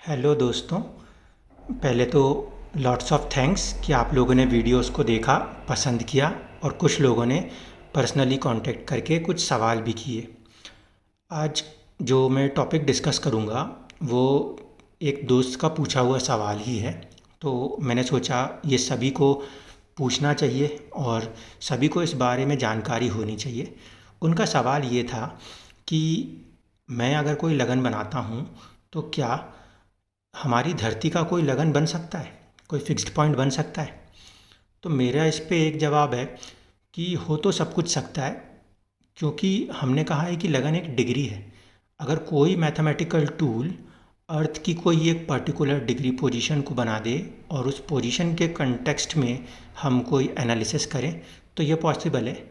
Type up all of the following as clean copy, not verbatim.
Hello दोस्तों। पहले तो लॉट्स ऑफ थैंक्स कि आप लोगों ने वीडियोस को देखा, पसंद किया और कुछ लोगों ने पर्सनली कांटेक्ट करके कुछ सवाल भी किए। आज जो मैं टॉपिक डिस्कस करूँगा वो एक दोस्त का पूछा हुआ सवाल ही है। तो मैंने सोचा ये सभी को पूछना चाहिए और सभी को इस बारे में जानकारी होनी चाहिए। उनका सवाल ये था कि मैं अगर कोई लगन बनाता हूँ तो क्या हमारी धरती का कोई लगन बन सकता है, कोई फिक्स्ड पॉइंट बन सकता है? तो मेरा इस पे एक जवाब है कि हो तो सब कुछ सकता है, क्योंकि हमने कहा है कि लगन एक डिग्री है। अगर कोई मैथमेटिकल टूल अर्थ की कोई एक पर्टिकुलर डिग्री पोजीशन को बना दे और उस पोजीशन के कंटेक्स्ट में हम कोई एनालिसिस करें तो ये पॉसिबल है।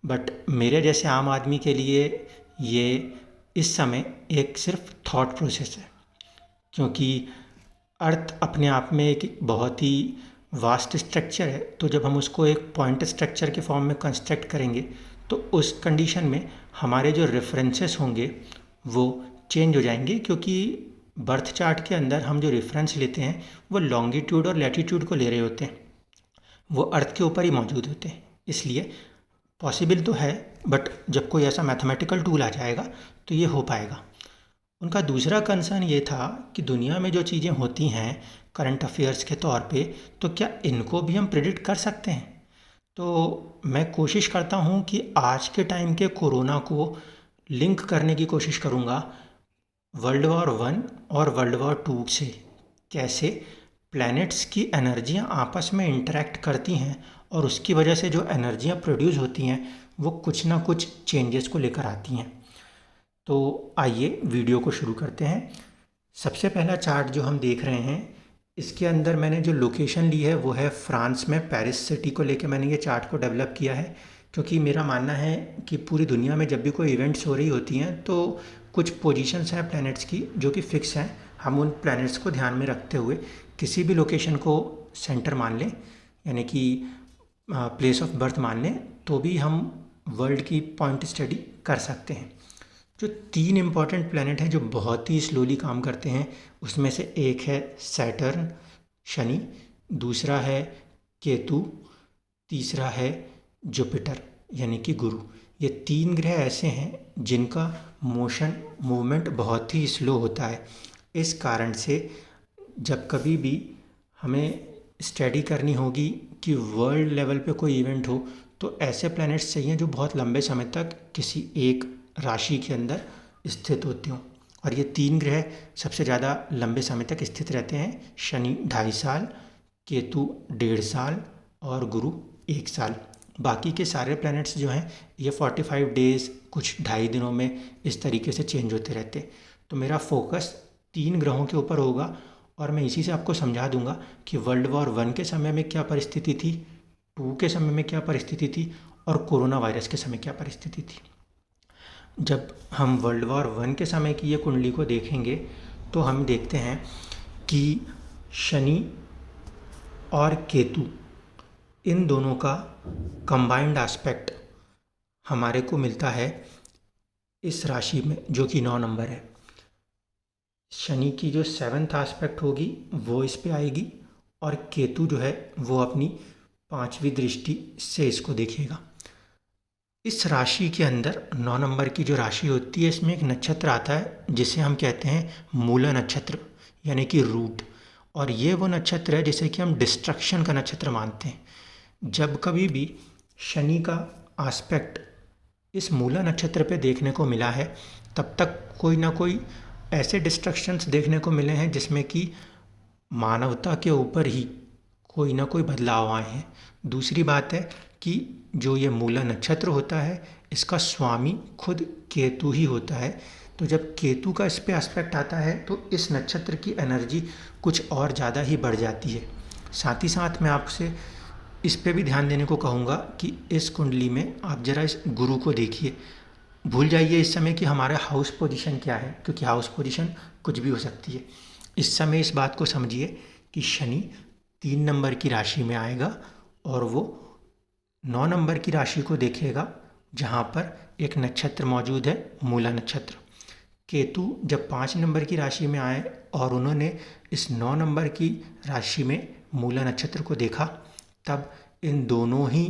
बट मेरे जैसे आम आदमी के लिए ये इस समय एक सिर्फ थॉट प्रोसेस है, क्योंकि अर्थ अपने आप में एक बहुत ही वास्ट स्ट्रक्चर है। तो जब हम उसको एक पॉइंट स्ट्रक्चर के फॉर्म में कंस्ट्रक्ट करेंगे तो उस कंडीशन में हमारे जो रेफरेंसेस होंगे वो चेंज हो जाएंगे, क्योंकि बर्थ चार्ट के अंदर हम जो रेफरेंस लेते हैं वो लॉन्गिट्यूड और लैटीट्यूड को ले रहे होते हैं, वो अर्थ के ऊपर ही मौजूद होते हैं। इसलिए पॉसिबल तो है, बट जब कोई ऐसा मैथमेटिकल टूल आ जाएगा तो ये हो पाएगा। उनका दूसरा कंसर्न ये था कि दुनिया में जो चीज़ें होती हैं करंट अफेयर्स के तौर पे, तो क्या इनको भी हम प्रिडिक्ट कर सकते हैं? तो मैं कोशिश करता हूँ कि आज के टाइम के कोरोना को लिंक करने की कोशिश करूँगा वर्ल्ड वॉर 1 और वर्ल्ड वॉर 2 से। कैसे प्लैनेट्स की एनर्जियाँ आपस में इंटरेक्ट करती हैं और उसकी वजह से जो एनर्जियाँ प्रोड्यूस होती हैं वो कुछ ना कुछ चेंजेस को लेकर आती हैं। तो आइए वीडियो को शुरू करते हैं। सबसे पहला चार्ट जो हम देख रहे हैं, इसके अंदर मैंने जो लोकेशन ली है वो है फ्रांस में, पेरिस सिटी को लेके मैंने ये चार्ट को डेवलप किया है। क्योंकि मेरा मानना है कि पूरी दुनिया में जब भी कोई इवेंट्स हो रही होती हैं तो कुछ पोजीशंस हैं प्लैनेट्स की जो कि फ़िक्स हैं। हम उन प्लैनेट्स को ध्यान में रखते हुए किसी भी लोकेशन को सेंटर मान लें, यानी कि प्लेस ऑफ बर्थ मान लें, तो भी हम वर्ल्ड की पॉइंट स्टडी कर सकते हैं। जो 3 इम्पॉर्टेंट प्लैनेट हैं जो बहुत ही स्लोली काम करते हैं, उसमें से एक है सैटर्न शनि, दूसरा है केतु, तीसरा है जुपिटर यानी कि गुरु। ये 3 ग्रह ऐसे हैं जिनका मोशन मूवमेंट बहुत ही स्लो होता है। इस कारण से जब कभी भी हमें स्टडी करनी होगी कि वर्ल्ड लेवल पे कोई इवेंट हो, तो ऐसे प्लैनेट्स चाहिए जो बहुत लंबे समय तक किसी एक राशि के अंदर स्थित होते हों। और ये 3 ग्रह सबसे ज़्यादा लंबे समय तक स्थित रहते हैं। शनि 2.5 साल, केतु 1.5 साल और गुरु 1 साल। बाकी के सारे प्लैनेट्स जो हैं ये 45 डेज़, कुछ 2.5 दिनों में इस तरीके से चेंज होते रहते। तो मेरा फोकस 3 ग्रहों के ऊपर होगा और मैं इसी से आपको समझा दूंगा कि वर्ल्ड वॉर 1 के समय में क्या परिस्थिति थी, 2 के समय में क्या परिस्थिति थी और कोरोना वायरस के समय क्या परिस्थिति थी। जब हम वर्ल्ड वॉर 1 के समय की ये कुंडली को देखेंगे तो हम देखते हैं कि शनि और केतु, इन दोनों का कंबाइंड एस्पेक्ट हमारे को मिलता है इस राशि में, जो कि 9 नंबर है। शनि की जो 7th एस्पेक्ट होगी वो इस पे आएगी और केतु जो है वो अपनी 5वीं दृष्टि से इसको देखेगा। इस राशि के अंदर 9 नंबर की जो राशि होती है, इसमें एक नक्षत्र आता है जिसे हम कहते हैं मूला नक्षत्र यानी कि रूट। और ये वो नक्षत्र है जिसे कि हम डिस्ट्रक्शन का नक्षत्र मानते हैं। जब कभी भी शनि का आस्पेक्ट इस मूला नक्षत्र पे देखने को मिला है, तब तक कोई ना कोई ऐसे डिस्ट्रक्शंस देखने को मिले हैं जिसमें कि मानवता के ऊपर ही कोई ना कोई बदलाव आए हैं। दूसरी बात है कि जो ये मूला नक्षत्र होता है इसका स्वामी खुद केतु ही होता है। तो जब केतु का इस पे एस्पेक्ट आता है तो इस नक्षत्र की एनर्जी कुछ और ज़्यादा ही बढ़ जाती है। साथ ही साथ मैं आपसे इस पे भी ध्यान देने को कहूँगा कि इस कुंडली में आप ज़रा इस गुरु को देखिए। भूल जाइए इस समय कि हमारा हाउस पोजीशन क्या है, क्योंकि हाउस पोजीशन कुछ भी हो सकती है। इस समय इस बात को समझिए कि शनि 3 नंबर की राशि में आएगा और वो 9 नंबर की राशि को देखेगा, जहाँ पर एक नक्षत्र मौजूद है, मूला नक्षत्र। केतु जब 5 नंबर की राशि में आए और उन्होंने इस 9 नंबर की राशि में मूला नक्षत्र को देखा, तब इन दोनों ही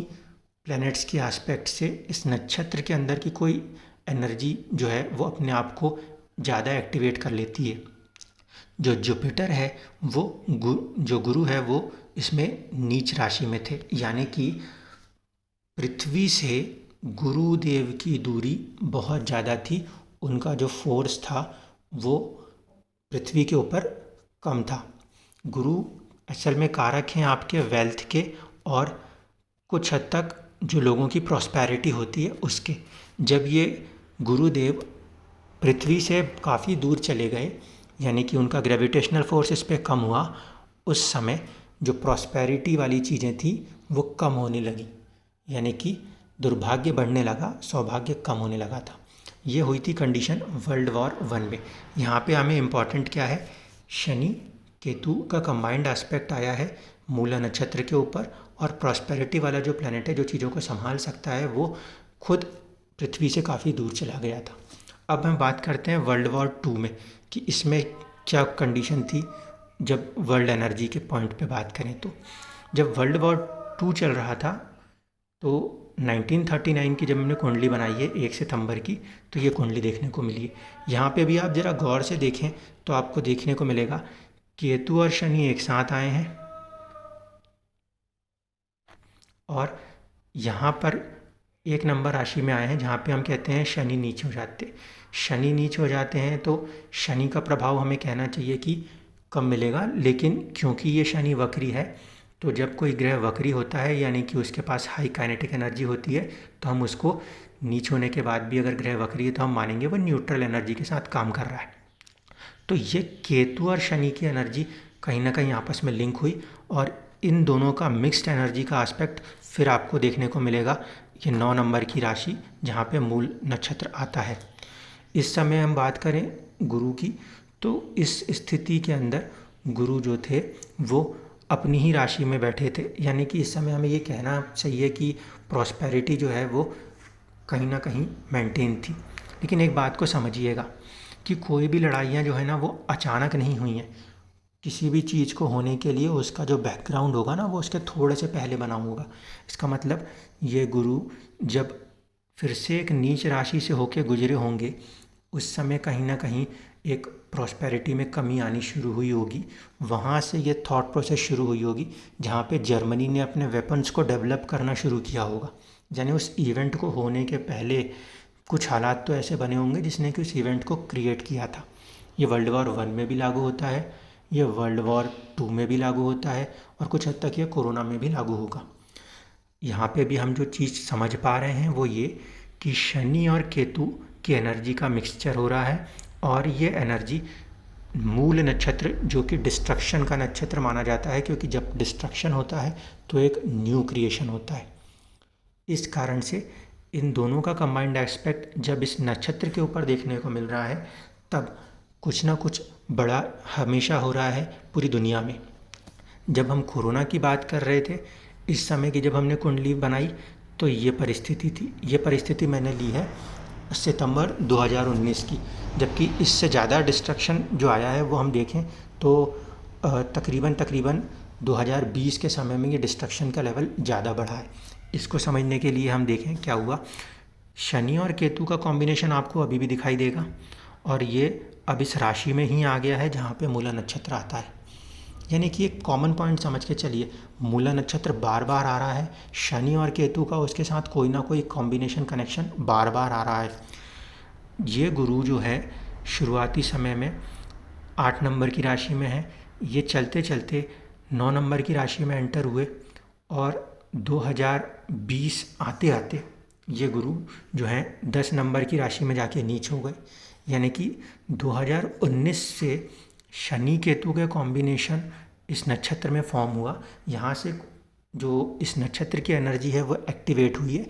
प्लैनेट्स के एस्पेक्ट से इस नक्षत्र के अंदर की कोई एनर्जी जो है वो अपने आप को ज़्यादा एक्टिवेट कर लेती है। जो जुपिटर है वो जो गुरु है वो इसमें नीच राशि में थे, यानी कि पृथ्वी से गुरुदेव की दूरी बहुत ज़्यादा थी। उनका जो फोर्स था वो पृथ्वी के ऊपर कम था। गुरु असल में कारक हैं आपके वेल्थ के और कुछ हद तक जो लोगों की प्रॉस्पेरिटी होती है उसके। जब ये गुरुदेव पृथ्वी से काफ़ी दूर चले गए, यानी कि उनका ग्रेविटेशनल फोर्स इस पर कम हुआ, उस समय जो प्रॉस्पेरिटी वाली चीज़ें थी वो कम होने लगी, यानी कि दुर्भाग्य बढ़ने लगा, सौभाग्य कम होने लगा था। ये हुई थी कंडीशन वर्ल्ड वॉर 1 में। यहाँ पे हमें इम्पॉर्टेंट क्या है, शनि केतु का कंबाइंड एस्पेक्ट आया है मूला नक्षत्र के ऊपर, और प्रॉस्पेरिटी वाला जो प्लैनेट है जो चीज़ों को संभाल सकता है वो खुद पृथ्वी से काफ़ी दूर चला गया था। अब हम बात करते हैं वर्ल्ड वॉर 2 में कि इसमें क्या कंडीशन थी। जब वर्ल्ड एनर्जी के पॉइंट पे बात करें तो जब वर्ल्ड वॉर 2 चल रहा था तो 1939 की जब मैंने कुंडली बनाई है 1 सितंबर की, तो ये कुंडली देखने को मिली है। यहाँ पे भी आप ज़रा गौर से देखें तो आपको देखने को मिलेगा केतु और शनि एक साथ आए हैं, और यहाँ पर 1 नंबर राशि में आए हैं जहाँ पे हम कहते हैं शनि नीच हो जाते। शनि नीच हो जाते हैं तो शनि का प्रभाव हमें कहना चाहिए कि कम मिलेगा, लेकिन क्योंकि ये शनि वक्री है तो जब कोई ग्रह वक्री होता है यानी कि उसके पास हाई काइनेटिक एनर्जी होती है तो हम उसको नीच होने के बाद भी अगर ग्रह वक्री है तो हम मानेंगे वो न्यूट्रल एनर्जी के साथ काम कर रहा है। तो ये केतु और शनि की एनर्जी कहीं ना कहीं आपस में लिंक हुई, और इन दोनों का मिक्स्ड एनर्जी का एस्पेक्ट फिर आपको देखने को मिलेगा ये 9 नंबर की राशि जहाँ पे मूल नक्षत्र आता है। इस समय हम बात करें गुरु की, तो इस स्थिति के अंदर गुरु जो थे वो अपनी ही राशि में बैठे थे, यानी कि इस समय हमें ये कहना चाहिए कि प्रॉस्पेरिटी जो है वो कहीं ना कहीं मेंटेन थी। लेकिन एक बात को समझिएगा कि कोई भी लड़ाइयाँ जो है ना वो अचानक नहीं हुई हैं। किसी भी चीज़ को होने के लिए उसका जो बैकग्राउंड होगा ना वो उसके थोड़े से पहले बना होगा। इसका मतलब ये गुरु जब फिर से एक नीच राशि से होके गुजरे होंगे उस समय कहीं ना कहीं एक प्रॉस्पेरिटी में कमी आनी शुरू हुई होगी। वहाँ से ये थॉट प्रोसेस शुरू हुई होगी जहाँ पे जर्मनी ने अपने वेपन्स को डेवलप करना शुरू किया होगा। यानी उस इवेंट को होने के पहले कुछ हालात तो ऐसे बने होंगे जिसने कि उस इवेंट को क्रिएट किया था। ये वर्ल्ड वॉर 1 में भी लागू होता है, ये वर्ल्ड वॉर 2 में भी लागू होता है, और कुछ हद तक ये कोरोना में भी लागू होगा। यहाँ पे भी हम जो चीज़ समझ पा रहे हैं वो ये कि शनि और केतु की एनर्जी का मिक्सचर हो रहा है, और ये एनर्जी मूल नक्षत्र जो कि डिस्ट्रक्शन का नक्षत्र माना जाता है, क्योंकि जब डिस्ट्रक्शन होता है तो एक न्यू क्रिएशन होता है। इस कारण से इन दोनों का कंबाइंड एस्पेक्ट जब इस नक्षत्र के ऊपर देखने को मिल रहा है तब कुछ ना कुछ बड़ा हमेशा हो रहा है पूरी दुनिया में। जब हम कोरोना की बात कर रहे थे इस समय की, जब हमने कुंडली बनाई तो ये परिस्थिति थी। ये परिस्थिति मैंने ली है सितंबर 2019 की, जबकि इससे ज़्यादा डिस्ट्रक्शन जो आया है वो हम देखें तो तकरीबन 2020 के समय में ये डिस्ट्रक्शन का लेवल ज़्यादा बढ़ा है। इसको समझने के लिए हम देखें क्या हुआ। शनि और केतु का कॉम्बिनेशन आपको अभी भी दिखाई देगा, और ये अब इस राशि में ही आ गया है जहाँ पे मूला नक्षत्र आता है। यानी कि एक कॉमन पॉइंट समझ के चलिए, मूला नक्षत्र बार बार आ रहा है, शनि और केतु का उसके साथ कोई ना कोई कॉम्बिनेशन कनेक्शन बार बार आ रहा है। ये गुरु जो है शुरुआती समय में 8 नंबर की राशि में है, ये चलते चलते 9 नंबर की राशि में एंटर हुए, और 2020 आते आते ये गुरु जो हैं 10 नंबर की राशि में जाके नीच हो गए। यानी कि 2019 से शनि केतु के कॉम्बिनेशन इस नक्षत्र में फॉर्म हुआ। यहाँ से जो इस नक्षत्र की एनर्जी है वो एक्टिवेट हुई है,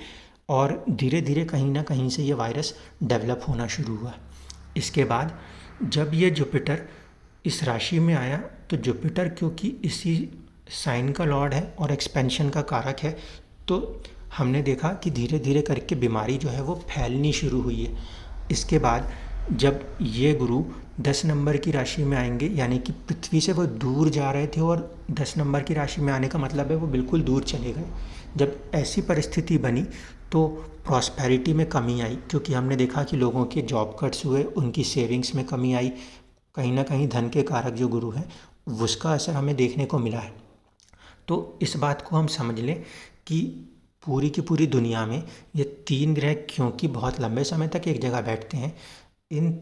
और धीरे धीरे कहीं ना कहीं से ये वायरस डेवलप होना शुरू हुआ। इसके बाद जब ये जुपिटर इस राशि में आया तो जुपिटर क्योंकि इसी साइन का लॉर्ड है और एक्सपेंशन का कारक है, तो हमने देखा कि धीरे धीरे करके बीमारी जो है वो फैलनी शुरू हुई है। इसके बाद जब ये गुरु 10 नंबर की राशि में आएंगे, यानी कि पृथ्वी से वो दूर जा रहे थे और 10 नंबर की राशि में आने का मतलब है वो बिल्कुल दूर चले गए। जब ऐसी परिस्थिति बनी तो प्रॉस्पेरिटी में कमी आई, क्योंकि हमने देखा कि लोगों के जॉब कट्स हुए, उनकी सेविंग्स में कमी आई। कहीं ना कहीं धन के कारक जो गुरु हैं उसका असर हमें देखने को मिला है। तो इस बात को हम समझ लें कि पूरी की पूरी दुनिया में ये 3 ग्रह क्योंकि बहुत लंबे समय तक एक जगह बैठते हैं, इन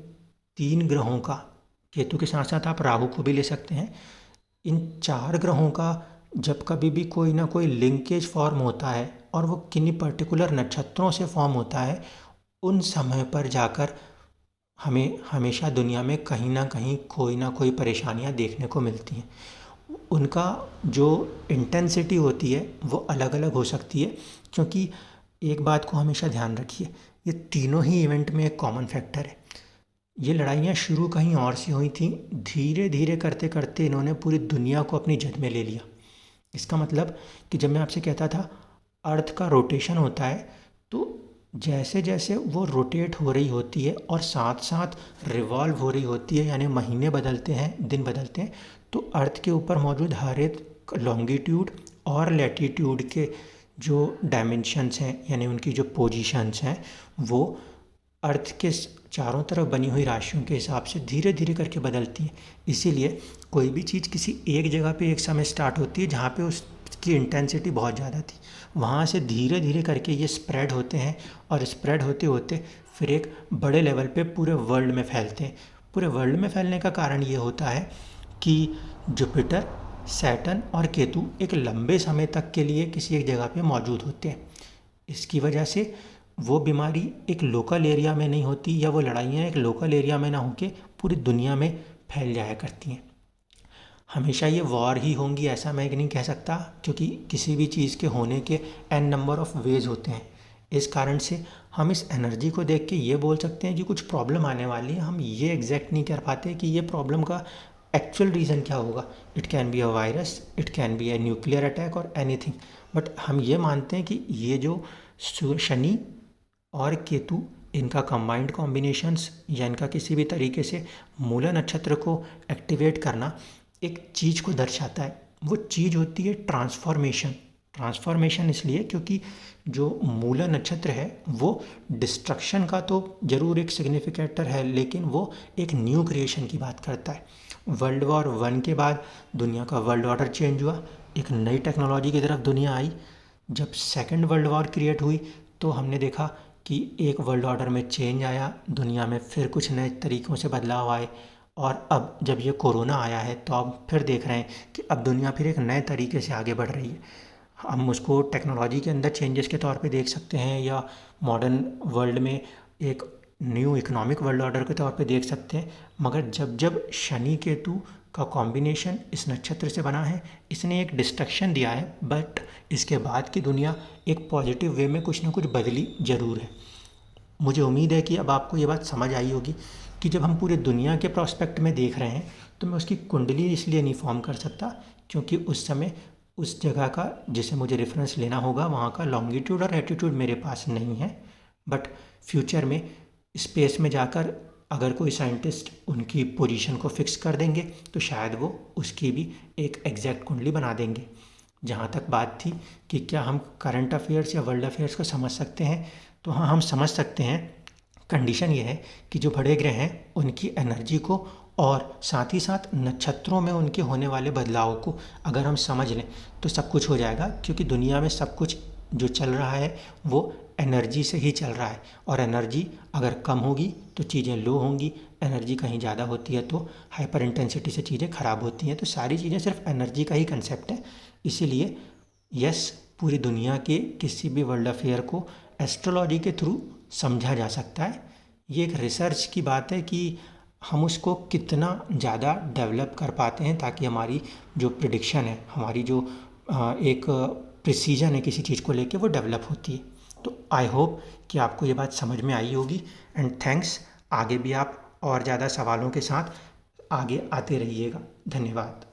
3 ग्रहों का, केतु के साथ साथ आप राहु को भी ले सकते हैं, इन 4 ग्रहों का जब कभी भी कोई ना कोई लिंकेज फॉर्म होता है और वो किन्हीं पर्टिकुलर नक्षत्रों से फॉर्म होता है, उन समय पर जाकर हमें हमेशा दुनिया में कहीं ना कहीं कोई ना कोई परेशानियां देखने को मिलती हैं। उनका जो इंटेंसिटी होती है वो अलग अलग हो सकती है, क्योंकि एक बात को हमेशा ध्यान रखिए, ये तीनों ही इवेंट में एक कॉमन फैक्टर है। ये लड़ाइयाँ शुरू कहीं और से हुई थी, धीरे धीरे करते करते इन्होंने पूरी दुनिया को अपनी जद में ले लिया। इसका मतलब कि जब मैं आपसे कहता था अर्थ का रोटेशन होता है, तो जैसे जैसे वो रोटेट हो रही होती है और साथ साथ रिवॉल्व हो रही होती है, यानी महीने बदलते हैं, दिन बदलते हैं, तो अर्थ के ऊपर मौजूद हर एक लॉन्गिट्यूड और लैटिट्यूड के जो डायमेंशंस हैं, यानी उनकी जो पोजीशंस हैं, वो अर्थ के चारों तरफ बनी हुई राशियों के हिसाब से धीरे धीरे करके बदलती हैं। इसीलिए कोई भी चीज़ किसी एक जगह पे एक समय स्टार्ट होती है जहाँ पे उसकी इंटेंसिटी बहुत ज़्यादा थी, वहाँ से धीरे धीरे करके ये स्प्रेड होते हैं और स्प्रेड होते होते फिर एक बड़े लेवल पे पूरे वर्ल्ड में फैलते हैं। पूरे वर्ल्ड में फैलने का कारण ये होता है कि जुपिटर, सैटर्न और केतु एक लंबे समय तक के लिए किसी एक जगह पे मौजूद होते हैं। इसकी वजह से वो बीमारी एक लोकल एरिया में नहीं होती, या वो लड़ाइयाँ एक लोकल एरिया में ना होके पूरी दुनिया में फैल जाया करती हैं। हमेशा ये वॉर ही होंगी ऐसा मैं नहीं कह सकता, क्योंकि किसी भी चीज़ के होने के n नंबर ऑफ वेज होते हैं। इस कारण से हम इस एनर्जी को देख के ये बोल सकते हैं कि कुछ प्रॉब्लम आने वाली है, हम ये एग्जैक्ट नहीं कर पाते कि ये प्रॉब्लम का एक्चुअल रीज़न क्या होगा। It can be a virus, it can be a nuclear attack और एनीथिंग, बट हम ये मानते हैं कि ये जो शनि और केतु, इनका कंबाइंड कॉम्बिनेशंस या इनका किसी भी तरीके से मूला नक्षत्र को एक्टिवेट करना एक चीज़ को दर्शाता है। वो चीज़ होती है ट्रांसफॉर्मेशन। ट्रांसफॉर्मेशन इसलिए क्योंकि जो मूला नक्षत्र है वो डिस्ट्रक्शन का तो ज़रूर एक सिग्निफिकेटर है, लेकिन वो एक न्यू क्रिएशन की बात करता है। वर्ल्ड वॉर 1 के बाद दुनिया का वर्ल्ड ऑर्डर चेंज हुआ, एक नई टेक्नोलॉजी की तरफ दुनिया आई। जब सेकेंड वर्ल्ड वॉर क्रिएट हुई तो हमने देखा कि एक वर्ल्ड ऑर्डर में चेंज आया, दुनिया में फिर कुछ नए तरीक़ों से बदलाव आए, और अब जब ये कोरोना आया है तो अब फिर देख रहे हैं कि अब दुनिया फिर एक नए तरीके से आगे बढ़ रही है। हम उसको टेक्नोलॉजी के अंदर चेंजेस के तौर पे देख सकते हैं, या मॉडर्न वर्ल्ड में एक न्यू इकोनॉमिक वर्ल्ड ऑर्डर के तौर पे देख सकते हैं। मगर जब जब शनि केतु का कॉम्बिनेशन इस नक्षत्र से बना है, इसने एक डिस्ट्रक्शन दिया है, बट इसके बाद की दुनिया एक पॉजिटिव वे में कुछ ना कुछ बदली ज़रूर है। मुझे उम्मीद है कि अब आपको ये बात समझ आई होगी कि जब हम पूरे दुनिया के प्रोस्पेक्ट में देख रहे हैं तो मैं उसकी कुंडली इसलिए नहीं फॉर्म कर सकता क्योंकि उस समय उस जगह का जिसे मुझे रेफरेंस लेना होगा वहाँ का लॉन्गिट्यूड और एटीट्यूड मेरे पास नहीं है। बट फ्यूचर में स्पेस में जाकर अगर कोई साइंटिस्ट उनकी पोजीशन को फिक्स कर देंगे तो शायद वो उसकी भी एक एग्जैक्ट कुंडली बना देंगे। जहाँ तक बात थी कि क्या हम करंट अफेयर्स या वर्ल्ड अफेयर्स को समझ सकते हैं, तो हाँ, हम समझ सकते हैं। कंडीशन ये है कि जो बड़े ग्रह हैं उनकी एनर्जी को और साथ ही साथ नक्षत्रों में उनके होने वाले बदलाव को अगर हम समझ लें तो सब कुछ हो जाएगा, क्योंकि दुनिया में सब कुछ जो चल रहा है वो एनर्जी से ही चल रहा है, और एनर्जी अगर कम होगी तो चीज़ें लो होंगी, एनर्जी कहीं ज़्यादा होती है तो हाइपर इंटेंसिटी से चीज़ें ख़राब होती हैं। तो सारी चीज़ें सिर्फ एनर्जी का ही कंसेप्ट है। इसीलिए यस, पूरी दुनिया के किसी भी वर्ल्ड अफेयर को एस्ट्रोलॉजी के थ्रू समझा जा सकता है। ये एक रिसर्च की बात है कि हम उसको कितना ज़्यादा डेवलप कर पाते हैं ताकि हमारी जो प्रिडिक्शन है, हमारी जो एक प्रिसीजन है किसी चीज़ को लेके, वो डेवलप होती है। तो आई होप कि आपको ये बात समझ में आई होगी, एंड थैंक्स। आगे भी आप और ज़्यादा सवालों के साथ आगे आते रहिएगा। धन्यवाद।